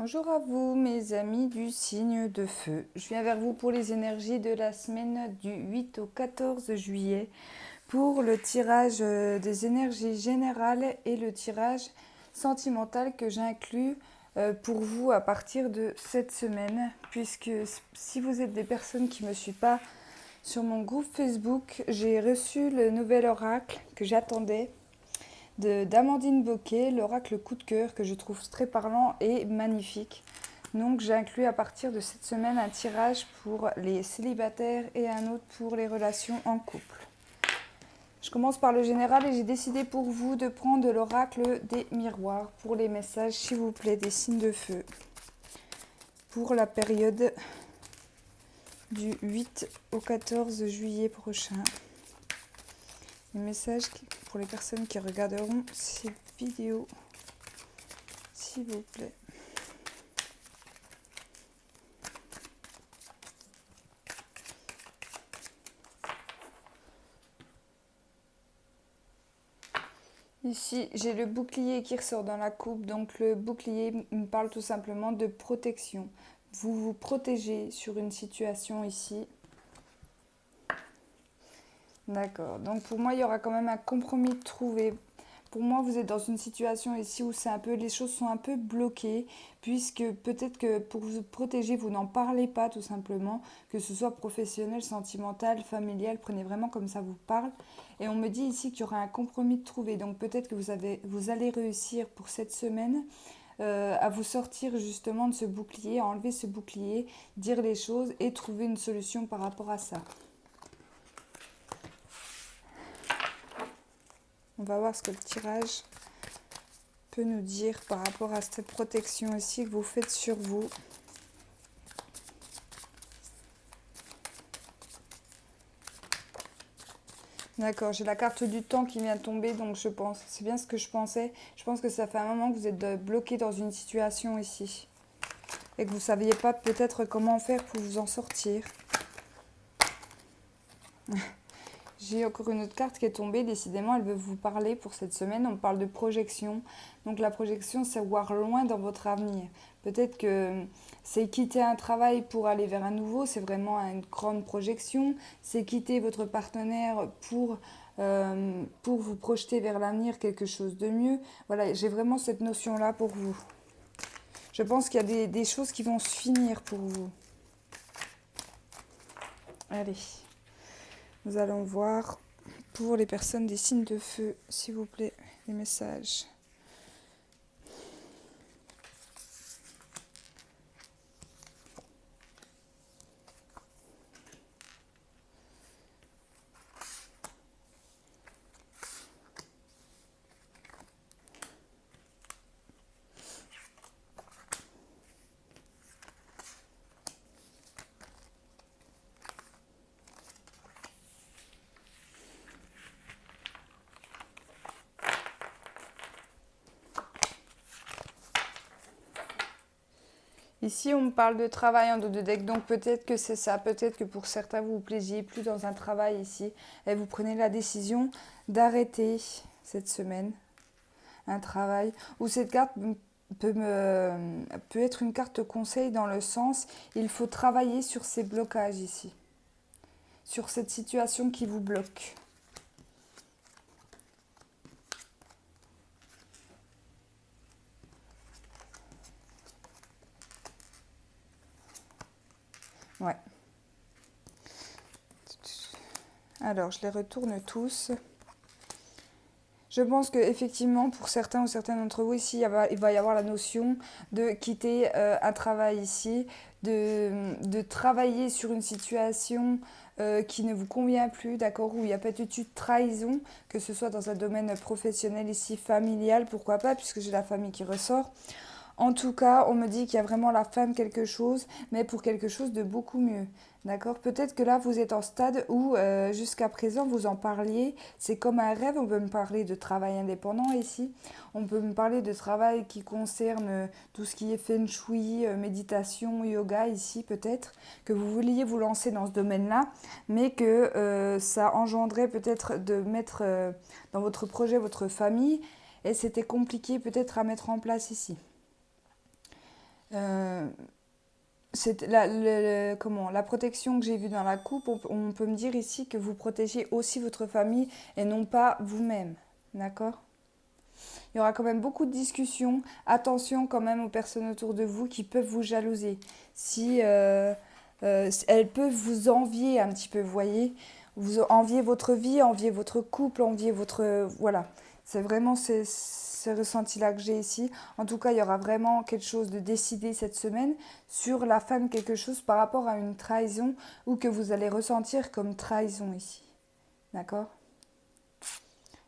Bonjour à vous, mes amis du signe de feu. Je viens vers vous pour les énergies de la semaine du 8 au 14 juillet pour le tirage des énergies générales et le tirage sentimental que j'inclus pour vous à partir de cette semaine. Puisque si vous êtes des personnes qui ne me suivent pas sur mon groupe Facebook, j'ai reçu le nouvel oracle que j'attendais d'Amandine Bocquet, l'oracle coup de cœur que je trouve très parlant et magnifique. Donc j'ai inclus à partir de cette semaine un tirage pour les célibataires et un autre pour les relations en couple. Je commence par le général et j'ai décidé pour vous de prendre l'oracle des miroirs pour les messages, s'il vous plaît, des signes de feu pour la période du 8 au 14 juillet prochain. Les messages pour les personnes qui regarderont ces vidéos, s'il vous plaît. Ici, j'ai le bouclier qui ressort dans la coupe. Donc le bouclier me parle tout simplement de protection. Vous vous protégez sur une situation ici. D'accord. Donc pour moi, il y aura quand même un compromis trouvé. Pour moi, vous êtes dans une situation ici où c'est un peu, les choses sont un peu bloquées, puisque peut-être que pour vous protéger, vous n'en parlez pas tout simplement, que ce soit professionnel, sentimental, familial, prenez vraiment comme ça vous parle. Et on me dit ici qu'il y aura un compromis de trouver, donc peut-être que vous allez réussir pour cette semaine à vous sortir justement de ce bouclier, à enlever ce bouclier, dire les choses et trouver une solution par rapport à ça. On va voir ce que le tirage peut nous dire par rapport à cette protection ici que vous faites sur vous. D'accord, j'ai la carte du temps qui vient de tomber, donc je pense, c'est bien ce que je pensais. Je pense que ça fait un moment que vous êtes bloqué dans une situation ici. Et que vous ne saviez pas peut-être comment faire pour vous en sortir. J'ai encore une autre carte qui est tombée, décidément elle veut vous parler pour cette semaine, on parle de projection. Donc la projection c'est voir loin dans votre avenir. Peut-être que c'est quitter un travail pour aller vers un nouveau, c'est vraiment une grande projection. C'est quitter votre partenaire pour vous projeter vers l'avenir, quelque chose de mieux. Voilà, j'ai vraiment cette notion-là pour vous. Je pense qu'il y a des choses qui vont se finir pour vous. Allez. Nous allons voir pour les personnes des signes de feu, s'il vous plaît, les messages. Ici, on me parle de travail en dos de deck, donc peut-être que c'est ça. Peut-être que pour certains, vous vous plaisiez plus dans un travail ici et vous prenez la décision d'arrêter cette semaine un travail. Ou cette carte peut être une carte conseil dans le sens, il faut travailler sur ces blocages ici, sur cette situation qui vous bloque. Ouais. Alors, je les retourne tous. Je pense qu'effectivement, pour certains ou certaines d'entre vous ici, il va y avoir la notion de quitter un travail ici, de travailler sur une situation qui ne vous convient plus, d'accord, où il y a peut-être eu trahison, que ce soit dans un domaine professionnel ici, familial, pourquoi pas, puisque j'ai la famille qui ressort. En tout cas, on me dit qu'il y a vraiment la fin de quelque chose, mais pour quelque chose de beaucoup mieux. D'accord. Peut-être que là, vous êtes en stade où, jusqu'à présent, vous en parliez. C'est comme un rêve. On peut me parler de travail indépendant ici. On peut me parler de travail qui concerne tout ce qui est feng shui, méditation, yoga ici, peut-être. Que vous vouliez vous lancer dans ce domaine-là, mais que ça engendrait peut-être de mettre dans votre projet votre famille. Et c'était compliqué peut-être à mettre en place ici. Euh, comment, la protection que j'ai vue dans la coupe, on peut me dire ici que vous protégez aussi votre famille et non pas vous-même. D'accord? Il y aura quand même beaucoup de discussions. Attention quand même aux personnes autour de vous qui peuvent vous jalouser. Si elles peuvent vous envier un petit peu, vous voyez, vous enviez votre vie, envier votre couple, envier votre... voilà, c'est vraiment ce ressenti-là que j'ai ici. En tout cas, il y aura vraiment quelque chose de décidé cette semaine sur la fin de quelque chose par rapport à une trahison ou que vous allez ressentir comme trahison ici. D'accord?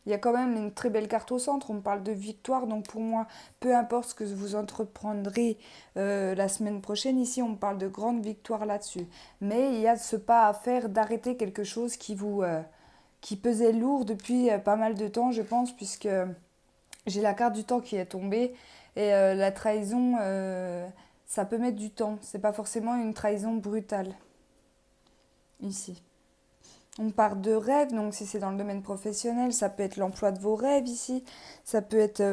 Il y a quand même une très belle carte au centre, on me parle de victoire, donc pour moi, peu importe ce que vous entreprendrez la semaine prochaine, ici on me parle de grande victoire là-dessus. Mais il y a ce pas à faire d'arrêter quelque chose qui pesait lourd depuis pas mal de temps, je pense, puisque j'ai la carte du temps qui est tombée, et la trahison, ça peut mettre du temps, c'est pas forcément une trahison brutale, ici. On parle de rêve, donc si c'est dans le domaine professionnel, ça peut être l'emploi de vos rêves ici, ça peut être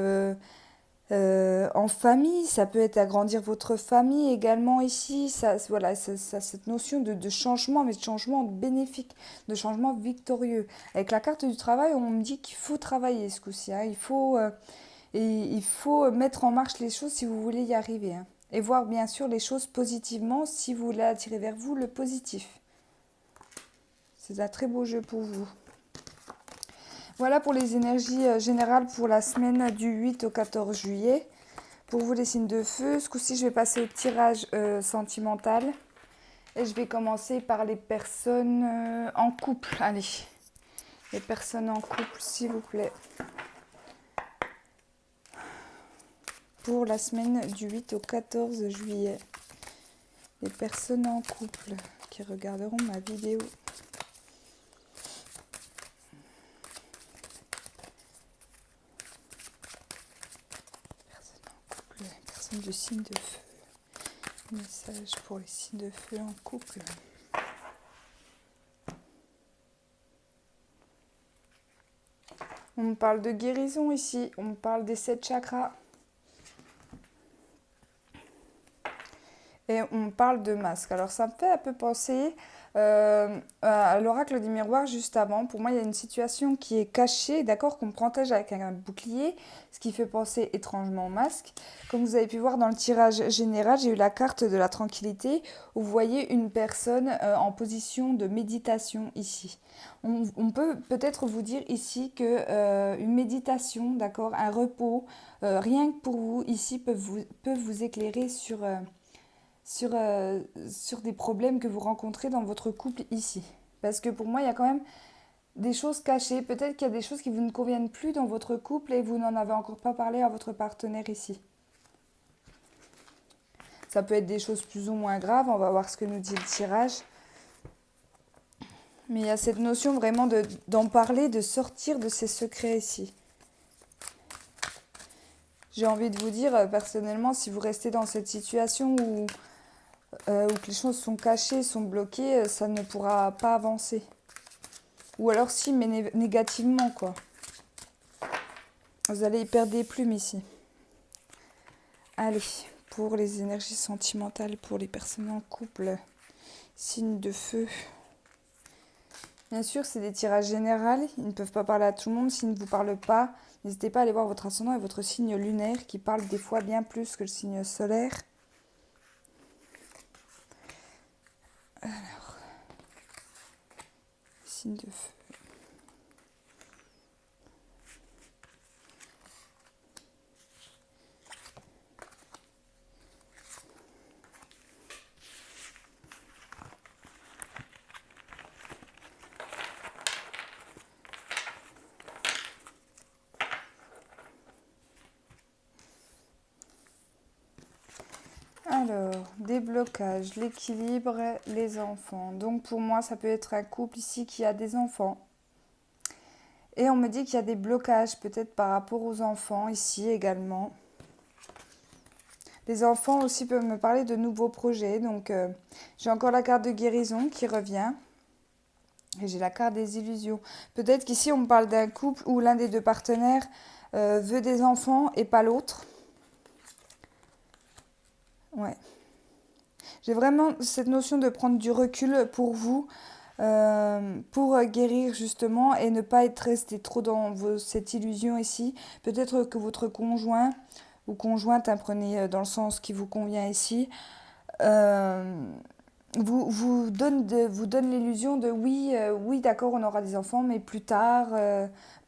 en famille, ça peut être agrandir votre famille également ici, ça, voilà, cette notion de changement, mais de changement bénéfique, de changement victorieux. Avec la carte du travail, on me dit qu'il faut travailler ce coup-ci, hein, il faut mettre en marche les choses si vous voulez y arriver, hein, et voir bien sûr les choses positivement si vous voulez attirer vers vous le positif. C'est un très beau jeu pour vous. Voilà pour les énergies générales pour la semaine du 8 au 14 juillet. Pour vous les signes de feu, ce coup-ci je vais passer au tirage sentimental. Et je vais commencer par les personnes en couple. Allez, les personnes en couple s'il vous plaît. Pour la semaine du 8 au 14 juillet. Les personnes en couple qui regarderont ma vidéo. Du signe de feu. Message pour les signes de feu en couple. On me parle de guérison ici. On me parle des 7 chakras. Et on me parle de masque. Alors ça me fait un peu penser à l'oracle des miroirs juste avant. Pour moi, il y a une situation qui est cachée, d'accord, qu'on protège avec un bouclier, ce qui fait penser étrangement au masque. Comme vous avez pu voir dans le tirage général, j'ai eu la carte de la tranquillité, où vous voyez une personne en position de méditation ici. On peut peut-être vous dire ici que une méditation, d'accord, un repos, rien que pour vous, ici, peuvent vous éclairer sur des problèmes que vous rencontrez dans votre couple ici. Parce que pour moi, il y a quand même des choses cachées. Peut-être qu'il y a des choses qui vous ne conviennent plus dans votre couple et vous n'en avez encore pas parlé à votre partenaire ici. Ça peut être des choses plus ou moins graves. On va voir ce que nous dit le tirage. Mais il y a cette notion vraiment d'en parler, de sortir de ces secrets ici. J'ai envie de vous dire, personnellement, si vous restez dans cette situation où que les choses sont cachées, sont bloquées, ça ne pourra pas avancer. Ou alors si, mais négativement, quoi. Vous allez y perdre des plumes ici. Allez, pour les énergies sentimentales, pour les personnes en couple, signe de feu. Bien sûr, c'est des tirages généraux, ils ne peuvent pas parler à tout le monde. S'ils ne vous parlent pas, n'hésitez pas à aller voir votre ascendant et votre signe lunaire qui parle des fois bien plus que le signe solaire. Alors, signe de feu. Alors, déblocage, l'équilibre, les enfants. Donc pour moi, ça peut être un couple ici qui a des enfants. Et on me dit qu'il y a des blocages peut-être par rapport aux enfants ici également. Les enfants aussi peuvent me parler de nouveaux projets. Donc j'ai encore la carte de guérison qui revient. Et j'ai la carte des illusions. Peut-être qu'ici on me parle d'un couple où l'un des deux partenaires veut des enfants et pas l'autre. Ouais. J'ai vraiment cette notion de prendre du recul pour vous, pour guérir justement et ne pas être resté trop dans cette illusion ici. Peut-être que votre conjoint ou conjointe, hein, prenez dans le sens qui vous convient ici, euh, vous donne l'illusion de oui, oui, d'accord, on aura des enfants, mais plus tard,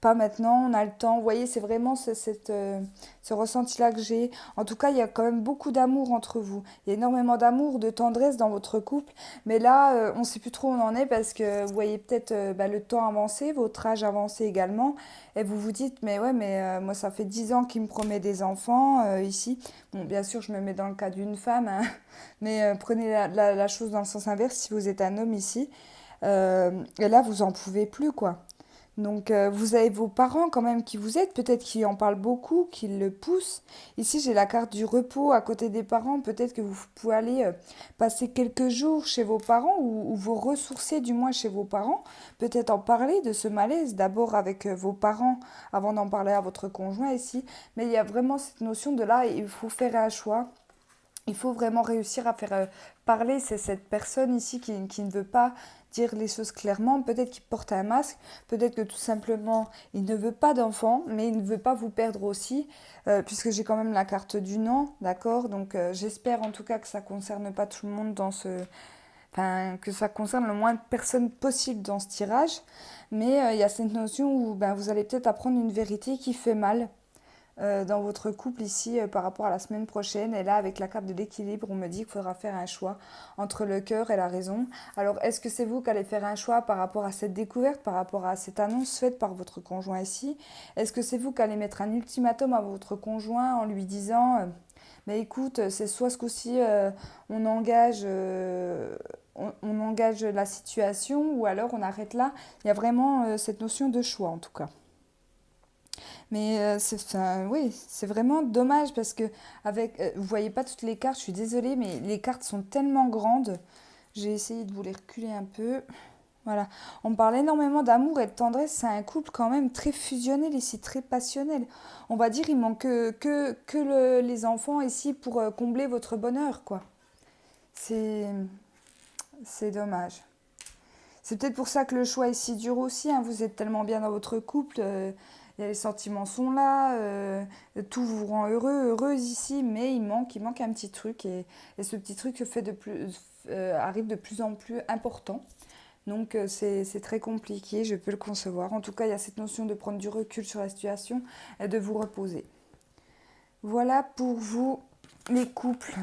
pas maintenant, on a le temps. Vous voyez, c'est vraiment ce ressenti-là que j'ai. En tout cas, il y a quand même beaucoup d'amour entre vous. Il y a énormément d'amour, de tendresse dans votre couple. Mais là, on ne sait plus trop où on en est parce que vous voyez peut-être bah, le temps avancé, votre âge avancé également. Et vous vous dites, mais ouais, mais moi, ça fait 10 ans qu'il me promet des enfants ici. Bon, bien sûr, je me mets dans le cas d'une femme, hein. Mais prenez la chose dans le sens inverse si vous êtes un homme ici. Et là, vous en pouvez plus, quoi. Donc, vous avez vos parents quand même qui vous aident, peut-être qui en parlent beaucoup, qui le poussent. Ici, j'ai la carte du repos à côté des parents. Peut-être que vous pouvez aller passer quelques jours chez vos parents ou vous ressourcer du moins chez vos parents. Peut-être en parler de ce malaise, d'abord avec vos parents avant d'en parler à votre conjoint ici. Mais il y a vraiment cette notion de là, il faut faire un choix. Il faut vraiment réussir à faire parler. C'est cette personne ici qui ne veut pas dire les choses clairement. Peut-être qu'il porte un masque, peut-être que tout simplement il ne veut pas d'enfant, mais il ne veut pas vous perdre aussi, puisque j'ai quand même la carte du non, d'accord. Donc j'espère en tout cas que ça ne concerne pas tout le monde dans ce... Enfin, que ça concerne le moins de personnes possible dans ce tirage. Mais il y a cette notion où ben, vous allez peut-être apprendre une vérité qui fait mal dans votre couple ici par rapport à la semaine prochaine. Et là, avec la carte de l'équilibre, on me dit qu'il faudra faire un choix entre le cœur et la raison. Alors, est-ce que c'est vous qui allez faire un choix par rapport à cette découverte, par rapport à cette annonce faite par votre conjoint ici? Est-ce que c'est vous qui allez mettre un ultimatum à votre conjoint en lui disant mais écoute, c'est soit ce coup-ci, on engage... on engage la situation ou alors on arrête là. Il y a vraiment cette notion de choix en tout cas. Mais oui, c'est vraiment dommage parce que vous voyez pas toutes les cartes, je suis désolée, mais les cartes sont tellement grandes. J'ai essayé de vous les reculer un peu. Voilà. On parle énormément d'amour et de tendresse. C'est un couple quand même très fusionnel ici, très passionnel. On va dire il manque les enfants ici pour combler votre bonheur, quoi. C'est, c'est dommage. C'est peut-être pour ça que le choix est si dur aussi, hein. Vous êtes tellement bien dans votre couple, les sentiments sont là, tout vous rend heureux, heureuse ici, mais il manque un petit truc et ce petit truc arrive de plus en plus important. Donc c'est très compliqué, je peux le concevoir. En tout cas, il y a cette notion de prendre du recul sur la situation et de vous reposer. Voilà pour vous les couples.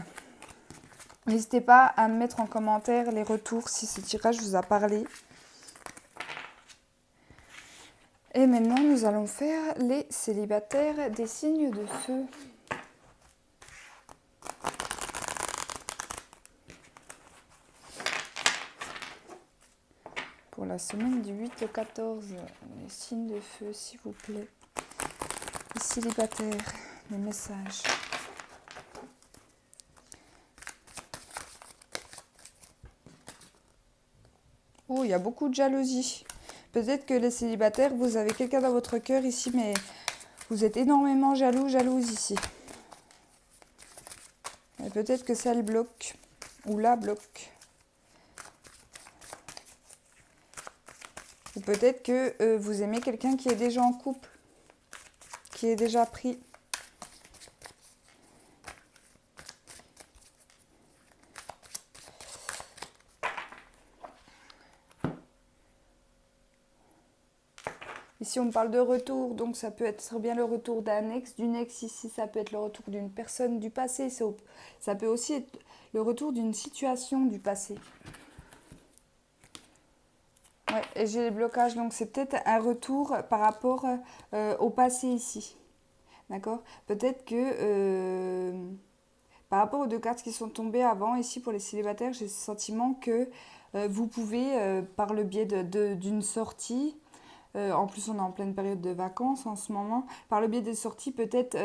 N'hésitez pas à me mettre en commentaire les retours si ce tirage vous a parlé. Et maintenant, nous allons faire les célibataires des signes de feu. Pour la semaine du 8 au 14, les signes de feu, s'il vous plaît. Les célibataires, les messages. Oh, il y a beaucoup de jalousie. Peut-être que les célibataires, vous avez quelqu'un dans votre cœur ici, mais vous êtes énormément jalouse ici. Et peut-être que ça le bloque, ou la bloque. Ou peut-être que vous aimez quelqu'un qui est déjà en couple, qui est déjà pris. Ici, on parle de retour, donc ça peut être bien le retour d'un ex, d'une ex ici, ça peut être le retour d'une personne du passé, ça peut aussi être le retour d'une situation du passé. Ouais, et j'ai les blocages, donc c'est peut-être un retour par rapport au passé ici. D'accord? Peut-être que par rapport aux deux cartes qui sont tombées avant, ici pour les célibataires, j'ai ce sentiment que vous pouvez, par le biais d'une sortie, en plus, on est en pleine période de vacances en ce moment. Par le biais des sorties, peut-être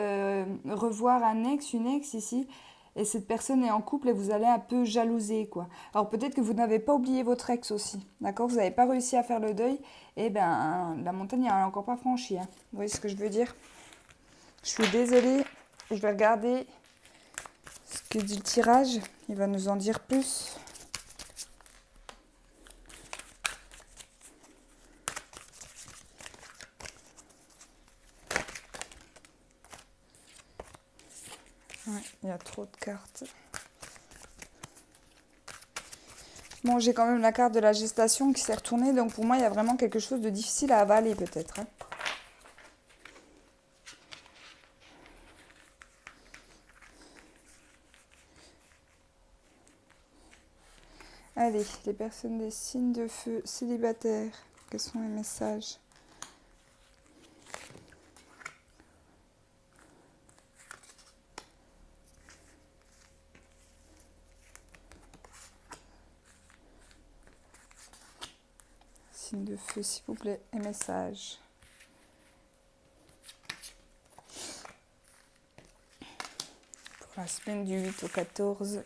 revoir un ex, une ex ici. Et cette personne est en couple et vous allez un peu jalouser, quoi. Alors peut-être que vous n'avez pas oublié votre ex aussi, d'accord? Vous n'avez pas réussi à faire le deuil. Et bien, la montagne, elle n'est encore pas franchie, hein. Vous voyez ce que je veux dire? Je suis désolée. Je vais regarder ce que dit le tirage. Il va nous en dire plus. Ouais, il y a trop de cartes. Bon, j'ai quand même la carte de la gestation qui s'est retournée. Donc pour moi, il y a vraiment quelque chose de difficile à avaler peut-être. Hein. Allez, les personnes des signes de feu célibataires. Quels sont les messages ? Signe de feu, s'il vous plaît, et message. Pour la semaine du 8 au 14.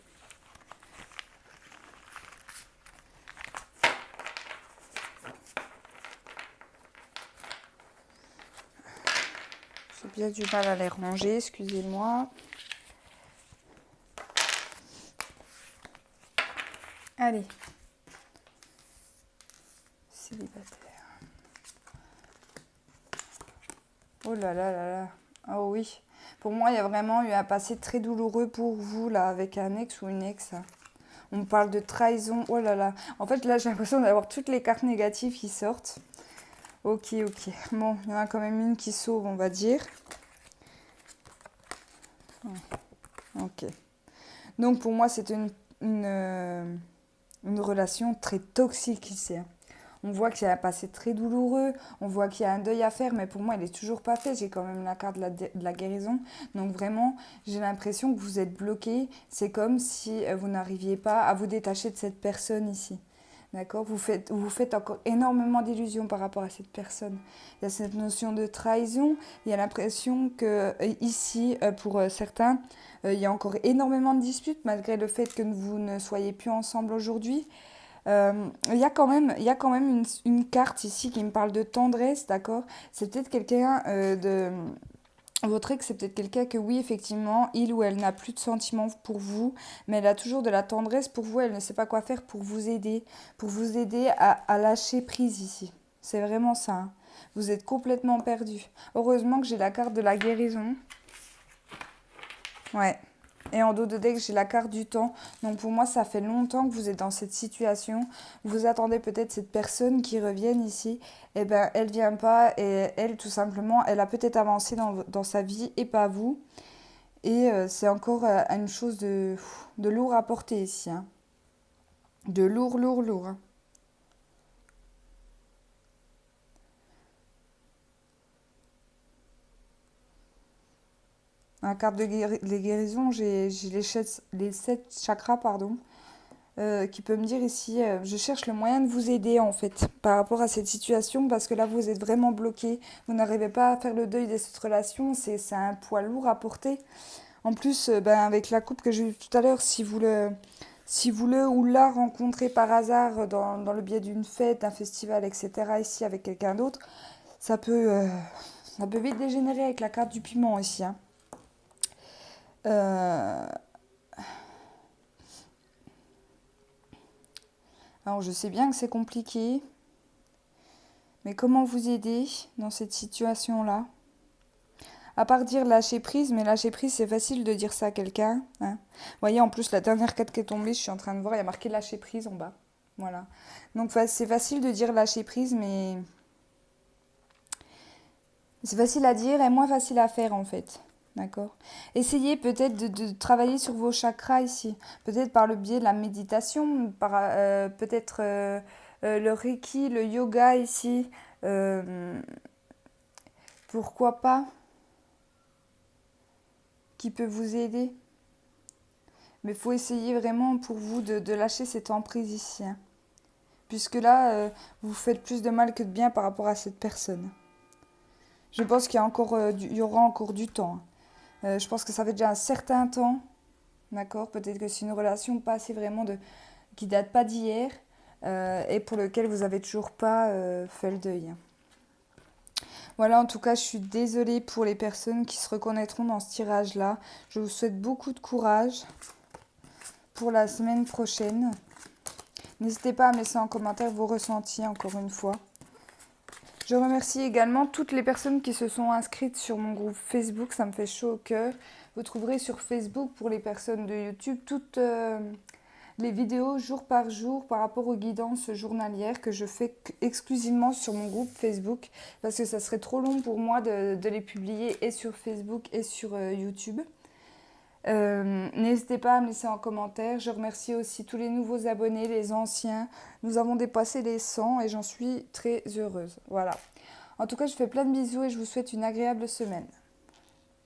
J'ai bien du mal à les ranger, excusez-moi. Allez. Célibataire. Oh là là là là. Oh oui. Pour moi, il y a vraiment eu un passé très douloureux pour vous, là, avec un ex ou une ex. On me parle de trahison. Oh là là. En fait, là, j'ai l'impression d'avoir toutes les cartes négatives qui sortent. Ok, ok. Bon, il y en a quand même une qui sauve, on va dire. Ok. Donc, pour moi, c'est une relation très toxique ici. On voit qu'il y a un passé très douloureux, on voit qu'il y a un deuil à faire, mais pour moi, il n'est toujours pas fait. J'ai quand même la carte de la guérison. Donc vraiment, j'ai l'impression que vous êtes bloqué. C'est comme si vous n'arriviez pas à vous détacher de cette personne ici. D'accord ? Vous faites encore énormément d'illusions par rapport à cette personne. Il y a cette notion de trahison. Il y a l'impression que ici, pour certains, il y a encore énormément de disputes, malgré le fait que vous ne soyez plus ensemble aujourd'hui. Il y a quand même une carte ici qui me parle de tendresse, d'accord ? C'est peut-être quelqu'un de... Votre ex, c'est peut-être quelqu'un que oui, effectivement, il ou elle n'a plus de sentiments pour vous, mais elle a toujours de la tendresse pour vous, elle ne sait pas quoi faire pour vous aider à lâcher prise ici. C'est vraiment ça. Hein. Vous êtes complètement perdu. Heureusement que j'ai la carte de la guérison. Ouais. Et en dos de deck, j'ai la carte du temps. Donc pour moi, ça fait longtemps que vous êtes dans cette situation. Vous attendez peut-être cette personne qui revienne ici. Eh bien, elle ne vient pas. Et elle, tout simplement, elle a peut-être avancé dans sa vie et pas vous. Et c'est encore une chose de lourd à porter ici. Hein. De lourd, lourd, lourd. Hein. La carte de les guérisons, j'ai les 7 chakras, pardon. Qui peut me dire ici, je cherche le moyen de vous aider en fait par rapport à cette situation parce que là vous êtes vraiment bloqué, vous n'arrivez pas à faire le deuil de cette relation, c'est un poids lourd à porter. En plus, avec la coupe que j'ai eue tout à l'heure, si vous le ou la rencontrez par hasard dans le biais d'une fête, d'un festival, etc. ici avec quelqu'un d'autre, ça peut vite dégénérer avec la carte du piment ici. Hein. Alors je sais bien que c'est compliqué, mais comment vous aider dans cette situation-là ? À part dire lâcher prise, mais lâcher prise, c'est facile de dire ça à quelqu'un. Hein. Vous voyez, en plus, la dernière carte qui est tombée, je suis en train de voir, il y a marqué lâcher prise en bas. Voilà. Donc c'est facile de dire lâcher prise, mais c'est facile à dire et moins facile à faire en fait. D'accord. Essayez peut-être de travailler sur vos chakras ici. Peut-être par le biais de la méditation, peut-être le reiki, le yoga ici. Pourquoi pas ? Qui peut vous aider. Mais il faut essayer vraiment pour vous de lâcher cette emprise ici. Hein. Puisque là, vous faites plus de mal que de bien par rapport à cette personne. Je pense qu'il y aura encore du temps. Je pense que ça fait déjà un certain temps. D'accord ? Peut-être que c'est une relation passée vraiment qui date pas d'hier. Et pour lequel vous n'avez toujours pas fait le deuil. Voilà, en tout cas, je suis désolée pour les personnes qui se reconnaîtront dans ce tirage-là. Je vous souhaite beaucoup de courage. pour la semaine prochaine. N'hésitez pas à me laisser en commentaire vos ressentis encore une fois. Je remercie également toutes les personnes qui se sont inscrites sur mon groupe Facebook, ça me fait chaud au cœur. Vous trouverez sur Facebook, pour les personnes de YouTube, toutes les vidéos jour par jour par rapport aux guidances journalières que je fais exclusivement sur mon groupe Facebook, parce que ça serait trop long pour moi de les publier et sur Facebook et sur YouTube. N'hésitez pas à me laisser en commentaire. Je remercie aussi tous les nouveaux abonnés, les anciens. Nous avons dépassé les 100 et j'en suis très heureuse. Voilà. En tout cas, je fais plein de bisous et je vous souhaite une agréable semaine.